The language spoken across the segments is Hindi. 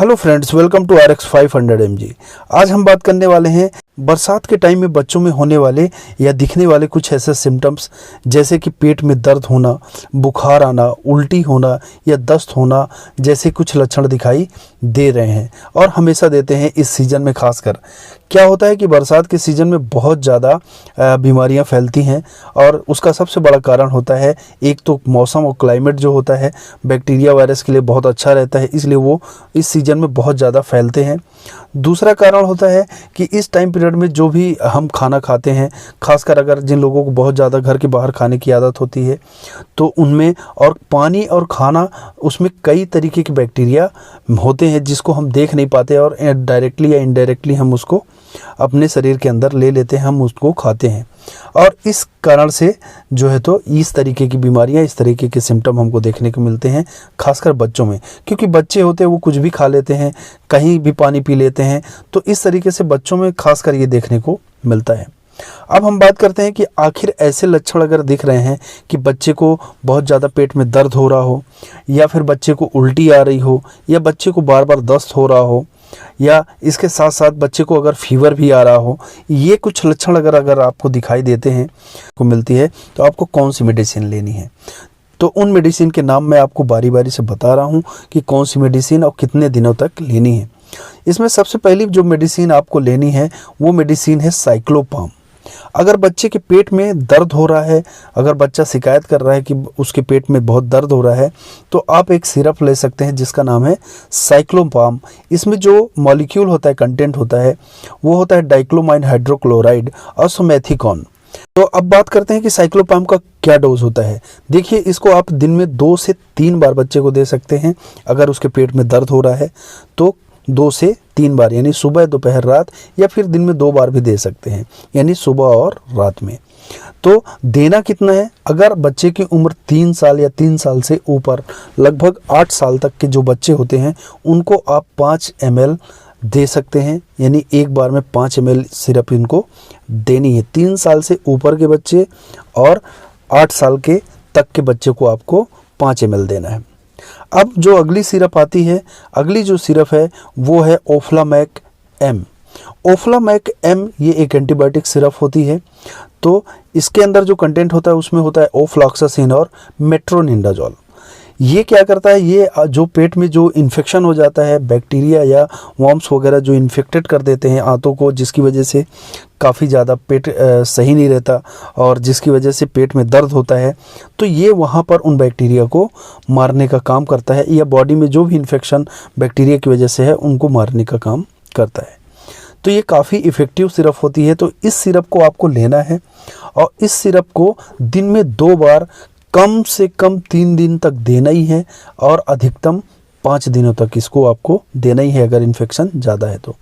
Hello friends, welcome to RX 500 mg। आज हम बात करने वाले हैं बरसात के टाइम में बच्चों में होने वाले या दिखने वाले कुछ ऐसे सिम्टम्स, जैसे कि पेट में दर्द होना, बुखार आना, उल्टी होना या दस्त होना जैसे कुछ लक्षण दिखाई दे रहे हैं और हमेशा देते हैं इस सीज़न में। खासकर क्या होता है कि बरसात के सीज़न में बहुत ज़्यादा बीमारियां फैलती हैं और उसका सबसे बड़ा कारण होता है, एक तो मौसम और क्लाइमेट जो होता है बैक्टीरिया वायरस के लिए बहुत अच्छा रहता है, इसलिए वो इस सीज़न में बहुत ज़्यादा फैलते हैं। दूसरा कारण होता है कि इस टाइम पीरियड में जो भी हम खाना खाते हैं, खासकर अगर जिन लोगों को बहुत ज़्यादा घर के बाहर खाने की आदत होती है तो उनमें, और पानी और खाना, उसमें कई तरीके के बैक्टीरिया होते हैं जिसको हम देख नहीं पाते और डायरेक्टली या इनडायरेक्टली हम उसको अपने शरीर के अंदर ले लेते हैं, हम उसको खाते हैं और इस कारण से जो है तो इस तरीके की बीमारियां, इस तरीके के सिम्टम हमको देखने को मिलते हैं, खासकर बच्चों में। क्योंकि बच्चे होते हैं वो कुछ भी खा लेते हैं, कहीं भी पानी पी लेते हैं, तो इस तरीके से बच्चों में खासकर ये देखने को मिलता है। अब हम बात करते हैं कि आखिर ऐसे लक्षण अगर दिख रहे हैं कि बच्चे को बहुत ज़्यादा पेट में दर्द हो रहा हो, या फिर बच्चे को उल्टी आ रही हो, या बच्चे को बार बार दस्त हो रहा हो, या इसके साथ साथ बच्चे को अगर फीवर भी आ रहा हो, ये कुछ लक्षण अगर आपको दिखाई देते हैं को मिलती है, तो आपको कौन सी मेडिसिन लेनी है। तो उन मेडिसिन के नाम मैं आपको बारी बारी से बता रहा हूँ कि कौन सी मेडिसिन और कितने दिनों तक लेनी है। इसमें सबसे पहली जो मेडिसिन आपको लेनी है वो मेडिसिन है साइक्लोपाम। अगर बच्चे के पेट में दर्द हो रहा है, अगर बच्चा शिकायत कर रहा है कि उसके पेट में बहुत दर्द हो रहा है, तो आप एक सिरप ले सकते हैं जिसका नाम है साइक्लोपाम। इसमें जो मॉलिक्यूल होता है, कंटेंट होता है, वो होता है डाइक्लोमाइन हाइड्रोक्लोराइड और सोमेथिकॉन। तो अब बात करते हैं कि साइक्लोपाम का क्या डोज होता है। देखिए, इसको आप दिन में 2 से 3 बार बच्चे को दे सकते हैं। अगर उसके पेट में दर्द हो रहा है तो 2 से 3 बार, यानी सुबह, दोपहर, रात, या फिर दिन में 2 बार भी दे सकते हैं, यानी सुबह और रात में। तो देना कितना है? अगर बच्चे की उम्र 3 साल या 3 साल से ऊपर, लगभग 8 साल तक के जो बच्चे होते हैं, उनको आप 5 ml दे सकते हैं, यानी एक बार में 5 ml सिरप इनको देनी है। 3 साल से ऊपर के बच्चे और 8 साल के तक के बच्चे को आपको 5 ml देना है। अब जो अगली सिरप आती है, अगली जो सिरप है वो है ओफ्लामैक एम। ओफ्लामैक एम ये एक एंटीबायोटिक सिरप होती है। तो इसके अंदर जो कंटेंट होता है उसमें होता है ओफ्लॉक्सासिन और मेट्रोनिडाजोल। ये क्या करता है, ये जो पेट में जो इन्फेक्शन हो जाता है, बैक्टीरिया या वर्म्स वगैरह जो इन्फेक्टेड कर देते हैं आंतों को, जिसकी वजह से काफ़ी ज़्यादा पेट सही नहीं रहता और जिसकी वजह से पेट में दर्द होता है, तो ये वहाँ पर उन बैक्टीरिया को मारने का काम करता है, या बॉडी में जो भी इन्फेक्शन बैक्टीरिया की वजह से है उनको मारने का काम करता है। तो ये काफ़ी इफ़ेक्टिव सिरप होती है। तो इस सिरप को आपको लेना है और इस सिरप को दिन में 2 बार कम से कम 3 दिन तक देना ही है और अधिकतम 5 दिनों तक इसको आपको देना ही है अगर इन्फेक्शन ज़्यादा है तो।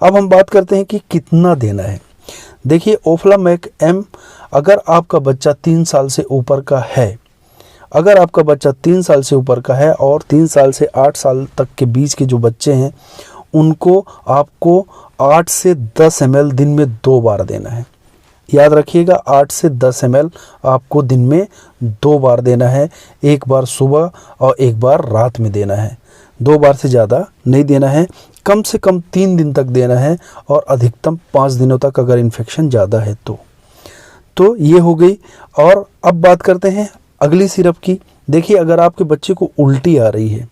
अब हम बात करते हैं कि कितना देना है। देखिए, ओफ्लामैक एम, अगर आपका बच्चा 3 साल से ऊपर का है, अगर आपका बच्चा 3 साल से ऊपर का है और 3 साल से 8 साल तक के बीच के जो बच्चे हैं, उनको आपको 8 से 10 ml दिन में 2 बार देना है। याद रखिएगा, 8 से 10 ml आपको दिन में 2 बार देना है। एक बार सुबह और एक बार रात में देना है। 2 बार से ज़्यादा नहीं देना है। कम से कम 3 दिन तक देना है और अधिकतम 5 दिनों तक अगर इन्फेक्शन ज़्यादा है तो ये हो गई। और अब बात करते हैं अगली सिरप की। देखिए, अगर आपके बच्चे को उल्टी आ रही है,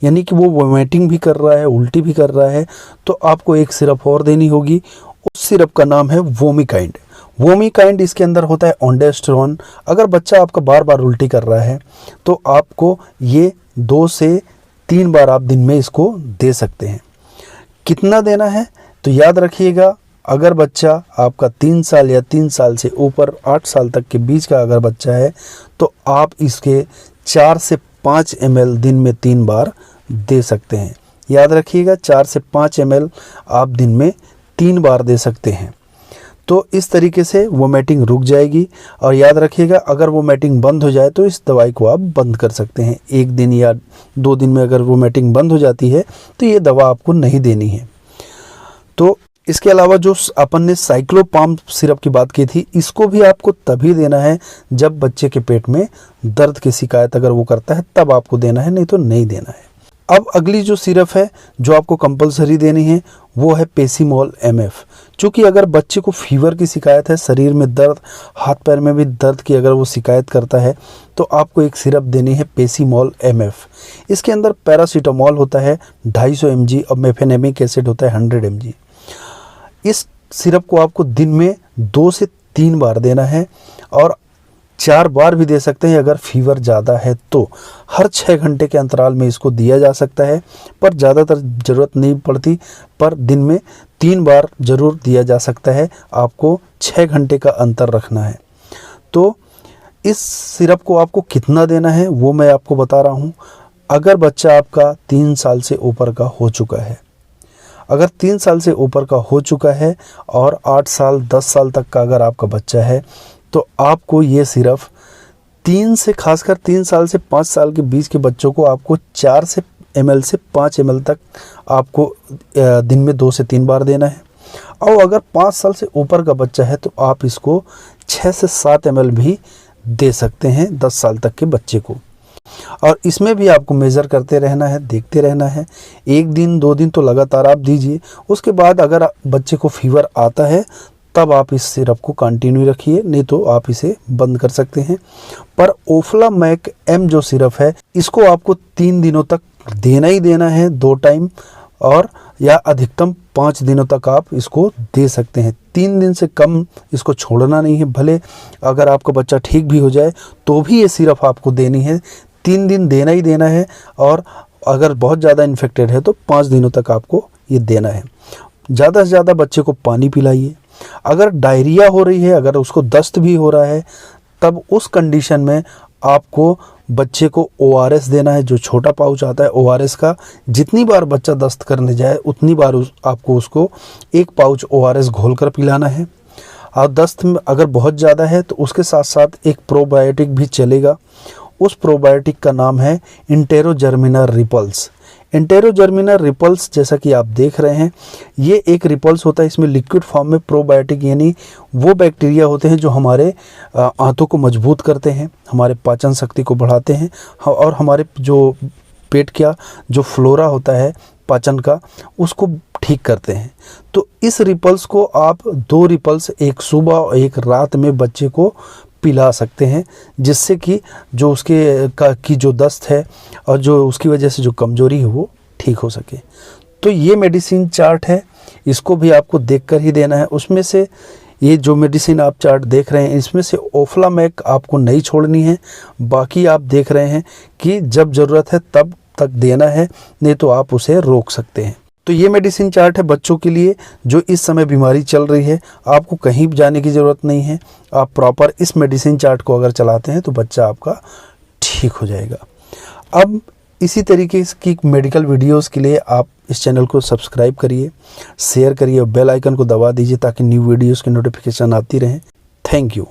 यानी कि वो वोमिटिंग भी कर रहा है, उल्टी भी कर रहा है, तो आपको एक सिरप और देनी होगी। उस सिरप का नाम है वोमिकाइंड। वोमिकाइंड, इसके अंदर होता है ओंडेस्टेरोन। अगर बच्चा आपका बार बार उल्टी कर रहा है तो आपको ये 2 से 3 बार आप दिन में इसको दे सकते हैं। कितना देना है? तो याद रखिएगा, अगर बच्चा आपका 3 साल या 3 साल से ऊपर 8 साल तक के बीच का अगर बच्चा है, तो आप इसके 4 से 5 ml दिन में 3 बार दे सकते हैं। याद रखिएगा, 4 से 5 ml आप दिन में 3 बार दे सकते हैं। तो इस तरीके से वोमिटिंग रुक जाएगी। और याद रखिएगा, अगर वोमिटिंग बंद हो जाए तो इस दवाई को आप बंद कर सकते हैं। 1 दिन या 2 दिन में अगर वोमिटिंग बंद हो जाती है तो ये दवा आपको नहीं देनी है। तो इसके अलावा जो अपन ने साइक्लोपाम सिरप की बात की थी, इसको भी आपको तभी देना है जब बच्चे के पेट में दर्द की शिकायत अगर वो करता है, तब आपको देना है, नहीं तो नहीं देना है। अब अगली जो सिरप है जो आपको कंपलसरी देनी है वो है पेसीमोल MF। चूँकि अगर बच्चे को फीवर की शिकायत है, शरीर में दर्द, हाथ पैर में भी दर्द की अगर वो शिकायत करता है तो आपको एक सिरप देनी है पेसीमोल MF। इसके अंदर पैरासीटामोल होता है 250 mg और मेफेनेमिक एसिड होता है 100 mg। इस सिरप को आपको दिन में 2 से 3 बार देना है और 4 बार भी दे सकते हैं अगर फीवर ज़्यादा है तो। हर 6 घंटे के अंतराल में इसको दिया जा सकता है, पर ज़्यादातर ज़रूरत नहीं पड़ती, पर दिन में 3 बार ज़रूर दिया जा सकता है। आपको 6 घंटे का अंतर रखना है। तो इस सिरप को आपको कितना देना है वो मैं आपको बता रहा हूँ। अगर बच्चा आपका 3 साल से ऊपर का हो चुका है, अगर 3 साल से ऊपर का हो चुका है और 8 साल 10 साल तक का अगर आपका बच्चा है तो आपको ये सिरप 3 से खासकर 3 साल से 5 साल के बीच के बच्चों को आपको 4 से ml से 5 ml तक आपको दिन में 2 से 3 बार देना है। और अगर 5 साल से ऊपर का बच्चा है तो आप इसको 6 से 7 ml भी दे सकते हैं 10 साल तक के बच्चे को। और इसमें भी आपको मेज़र करते रहना है, देखते रहना है। 1 दिन 2 दिन तो लगातार आप दीजिए, उसके बाद अगर बच्चे को फीवर आता है तब आप इस सिरप को कंटिन्यू रखिए, नहीं तो आप इसे बंद कर सकते हैं। पर ओफ्लामैक M जो सिरप है इसको आपको 3 दिनों तक देना ही देना है, 2 टाइम, और या अधिकतम 5 दिनों तक आप इसको दे सकते हैं। 3 दिन से कम इसको छोड़ना नहीं है। भले अगर आपका बच्चा ठीक भी हो जाए तो भी ये सिरप आपको देनी है, 3 दिन देना ही देना है। और अगर बहुत ज़्यादा इन्फेक्टेड है तो 5 दिनों तक आपको ये देना है। ज़्यादा से ज़्यादा बच्चे को पानी पिलाइए। अगर डायरिया हो रही है, अगर उसको दस्त भी हो रहा है, तब उस कंडीशन में आपको बच्चे को ORS देना है। जो छोटा पाउच आता है ORS का, जितनी बार बच्चा दस्त करने जाए उतनी बार आपको उसको 1 पाउच ORS घोल कर पिलाना है। और दस्त में अगर बहुत ज़्यादा है तो उसके साथ साथ एक प्रोबायोटिक भी चलेगा। उस प्रोबायोटिक का नाम है इंटेरोजर्मिना रिपल्स। इंटेरोजर्मिना रिपल्स जैसा कि आप देख रहे हैं, ये एक रिपल्स होता है। इसमें लिक्विड फॉर्म में प्रोबायोटिक यानी वो बैक्टीरिया होते हैं जो हमारे आंतों को मजबूत करते हैं, हमारे पाचन शक्ति को बढ़ाते हैं और हमारे जो पेट का जो फ्लोरा होता है पाचन का, उसको ठीक करते हैं। तो इस रिपल्स को आप 2 रिपल्स, एक सुबह और एक रात में बच्चे को पिला सकते हैं, जिससे कि जो उसके की जो दस्त है और जो उसकी वजह से जो कमजोरी है वो ठीक हो सके। तो ये मेडिसिन चार्ट है, इसको भी आपको देखकर ही देना है। उसमें से ये जो मेडिसिन आप चार्ट देख रहे हैं इसमें से ओफ्लामैक आपको नहीं छोड़नी है। बाकी आप देख रहे हैं कि जब ज़रूरत है तब तक देना है, नहीं तो आप उसे रोक सकते हैं। तो ये मेडिसिन चार्ट है बच्चों के लिए जो इस समय बीमारी चल रही है। आपको कहीं जाने की ज़रूरत नहीं है, आप प्रॉपर इस मेडिसिन चार्ट को अगर चलाते हैं तो बच्चा आपका ठीक हो जाएगा। अब इसी तरीके की मेडिकल वीडियोस के लिए आप इस चैनल को सब्सक्राइब करिए, शेयर करिए और बेल आइकन को दबा दीजिए ताकि न्यू वीडियोस की नोटिफिकेशन आती रहें। Thank you.